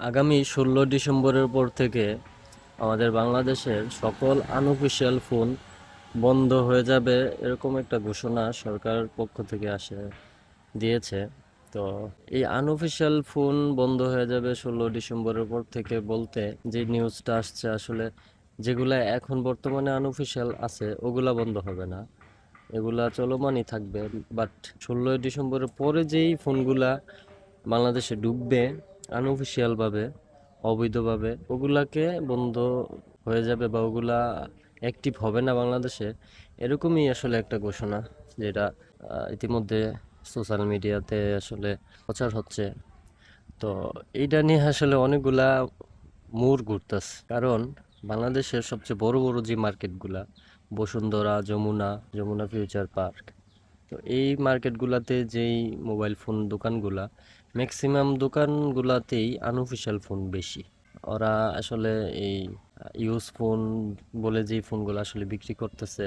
আগামী 16 ডিসেম্বরের পর থেকে আমাদের বাংলাদেশের সকল আনঅফিসিয়াল ফোন বন্ধ হয়ে যাবে, এরকম একটা ঘোষণা সরকারের পক্ষ থেকে দিয়েছে। তো এই আনঅফিসিয়াল ফোন বন্ধ হয়ে যাবে 16 ডিসেম্বরের পর থেকে বলতে যে নিউজটা আসছে, আসলে যেগুলা এখন বর্তমানে আনঅফিসিয়াল আছে ওগুলা বন্ধ হবে না, এগুলা চলমানই থাকবে। বাট 16 ডিসেম্বরের পরে যেই ফোনগুলা বাংলাদেশে ঢুকবে আনঅফিসিয়াল ভাবে, অবৈধভাবে, ওগুলাকে বন্ধ হয়ে যাবে বা ওগুলা অ্যাক্টিভ হবে না বাংলাদেশে। এরকমই আসলে একটা ঘোষণা, যেটা ইতিমধ্যে সোশ্যাল মিডিয়াতে আসলে প্রচার হচ্ছে। তো এইটা নিয়ে আসলে অনেকগুলা মোড় ঘুরতেছে, কারণ বাংলাদেশের সবচেয়ে বড় বড় যে মার্কেটগুলা, বসুন্ধরা, যমুনা ফিউচার পার্ক, তো এই মার্কেটগুলাতে যেই মোবাইল ফোন দোকানগুলা, ম্যাক্সিমাম দোকানগুলাতেই আনঅফিসিয়াল ফোন বেশি। ওরা আসলে এই ইউজ ফোন বলে যেই ফোনগুলো আসলে বিক্রি করতেছে,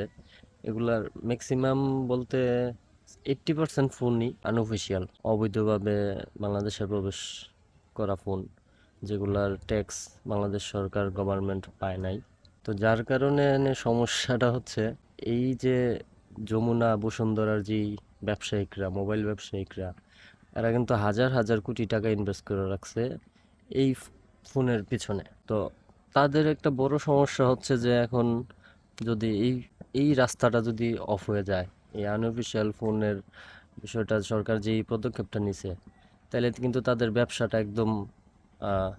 এগুলার ম্যাক্সিমাম বলতে 80% ফোনই আনঅফিসিয়াল, অবৈধভাবে বাংলাদেশে প্রবেশ করা ফোন, যেগুলার ট্যাক্স বাংলাদেশ সরকার গভর্নমেন্ট পায় নাই। তো যার কারণে সমস্যাটা হচ্ছে, এই যে যমুনা বসুন্ধরার যে ব্যবসায়িকরা, মোবাইল ব্যবসায়িকরা, এরা কিন্তু হাজার হাজার কোটি টাকা ইনভেস্ট করে রাখছে এই ফোনের পিছনে। তো তাদের একটা বড় সমস্যা হচ্ছে যে এখন যদি এই এই রাস্তাটা যদি অফ হয়ে যায়, এই আনঅফিসিয়াল ফোনের বিষয়টা সরকার যেই পদক্ষেপটা নিছে, তাহলে কিন্তু তাদের ব্যবসাটা একদম আহ,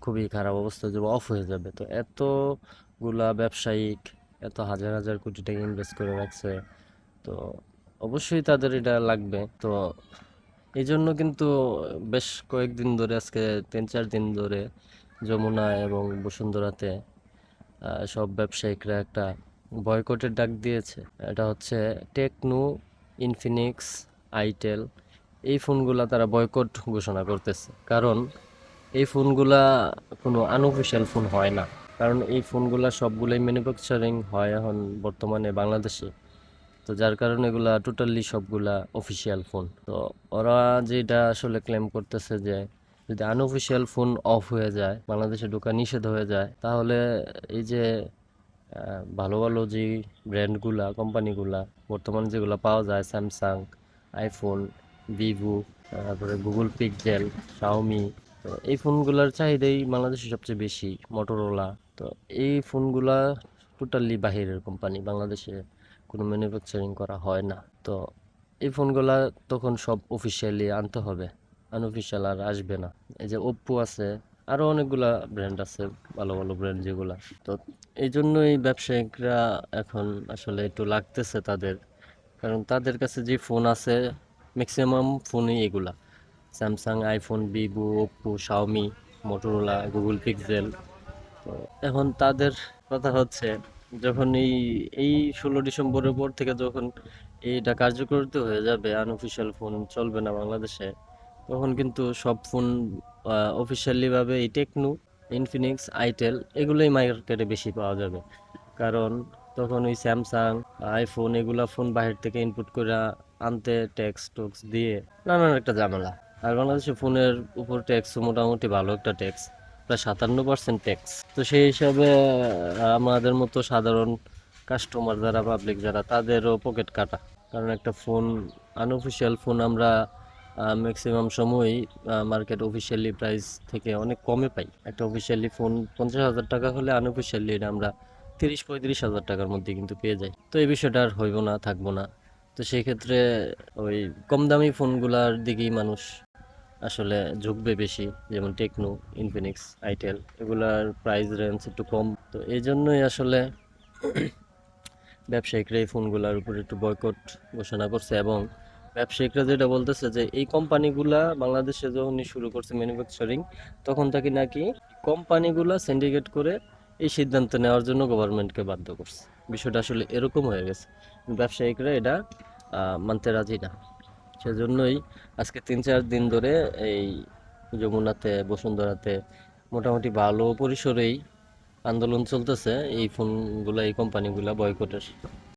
খুবই খারাপ অবস্থা যে অফ হয়ে যাবে। তো এতগুলা ব্যবসায়িক এত হাজার হাজার কোটি টাকা ইনভেস্ট করে রাখছে, তো অবশ্যই তাদের এটা লাগবে। তো এই জন্য কিন্তু বেশ কয়েকদিন ধরে, আজকে 3-4 দিন ধরে যমুনা এবং বসুন্ধরাতে সব ব্যবসায়িকরা একটা বয়কটের ডাক দিয়েছে। এটা হচ্ছে টেকনো, ইনফিনিক্স, আইটেল, এই ফোনগুলা তারা বয়কট ঘোষণা করতেছে, কারণ এই ফোনগুলা কোনো আনঅফিসিয়াল ফোন হয় না। কারণ এই ফোনগুলা সবগুলোই ম্যানুফ্যাকচারিং হয় এখন বর্তমানে বাংলাদেশে। তো যার কারণে এগুলা টোটালি সবগুলা অফিসিয়াল ফোন। তো ওরা যেটা আসলে ক্লেম করতেছে যে যদি আনঅফিসিয়াল ফোন অফ হয়ে যায়, বাংলাদেশে ঢোকা নিষেধ হয়ে যায়, তাহলে এই যে ভালো ভালো যে ব্র্যান্ডগুলা, কোম্পানিগুলা বর্তমানে যেগুলো পাওয়া যায়, স্যামসাং, আইফোন, ভিভো, তারপরে গুগল পিক্সেল, শাওমি, তো এই ফোনগুলোর চাহিদাই বাংলাদেশে সবচেয়ে বেশি, মোটরোলা। তো এই ফোনগুলা টোটালি বাহিরের কোম্পানি, বাংলাদেশে কোনো ম্যানুফ্যাকচারিং করা হয় না। তো এই ফোনগুলা তখন সব অফিসিয়ালি আনতে হবে, আনঅফিসিয়াল আর আসবে না। এই যে ওপ্পো আছে, আরো অনেকগুলা ব্র্যান্ড আছে, ভালো ভালো ব্র্যান্ড যেগুলা। তো এই জন্যই ব্যবসায়িকরা এখন আসলে একটু লাগতেছে তাদের, কারণ তাদের কাছে যে ফোন আছে ম্যাক্সিমাম ফোনই এগুলা, Samsung, iPhone, Vivo, Oppo, Xiaomi, Motorola, Google pixel. তো এখন তাদের কথা হচ্ছে, যখন এই এই 16 ডিসেম্বরের পর থেকে যখন এইটা কার্যকরিত হয়ে যাবে, আনঅফিসিয়াল ফোন চলবে না বাংলাদেশে, তখন কিন্তু সব ফোন অফিসিয়ালি ভাবে এই টেকনো, ইনফিনিক্স, আইটেল এগুলোই মার্কেটে বেশি পাওয়া যাবে। কারণ তখন ওই স্যামসাং, আইফোন এগুলা ফোন বাহির থেকে ইনপুট করে আনতে ট্যাক্স টুক্স দিয়ে নানান একটা ঝামেলা। আর বাংলাদেশে ফোনের উপর ট্যাক্স মোটামুটি ভালো একটা ট্যাক্স, প্রায় 57% ট্যাক্স। তো সেই হিসাবে আমাদের মতো সাধারণ কাস্টমার যারা, পাবলিক যারা, তাদেরও পকেট কাটা। কারণ একটা ফোন, আনঅফিসিয়াল ফোন আমরা ম্যাক্সিমাম সময়ই মার্কেট অফিসিয়ালি প্রাইস থেকে অনেক কমে পাই। একটা অফিসিয়ালি ফোন 50,000 টাকা হলে আনঅফিসিয়ালি এটা আমরা 30-35 হাজার টাকার মধ্যে কিন্তু পেয়ে যাই। তো এই বিষয়টা আর হইব না, থাকবো না। তো সেই ক্ষেত্রে ওই কম দামি ফোনগুলার দিকেই মানুষ আসলে ঝুঁকবে বেশি, যেমন টেকনো, ইনফিনিক্স, আইটেল, এগুলার প্রাইস রেঞ্জ একটু কম। তো এই জন্যই আসলে ব্যবসায়িকরা এই ফোনগুলোর উপর একটু বয়কট ঘোষণা করছে। এবং ব্যবসায়িকরা যেটা বলতেছে যে এই কোম্পানিগুলা বাংলাদেশে যখনই শুরু করছে ম্যানুফ্যাকচারিং, তখন থেকে নাকি কোম্পানিগুলা সিন্ডিকেট করে এই সিদ্ধান্ত নেওয়ার জন্য গভর্নমেন্টকে বাধ্য করছে। বিষয়টা আসলে এরকম হয়ে গেছে, ব্যবসায়িকরা এটা মানতে রাজি না। সেজন্যই আজকে 3-4 দিন ধরে এই যমুনাতে, বসুন্ধরাতে মোটামুটি ভালো পরিসরেই আন্দোলন চলতেছে এই ফোনগুলা, এই কোম্পানিগুলা বয়কটের।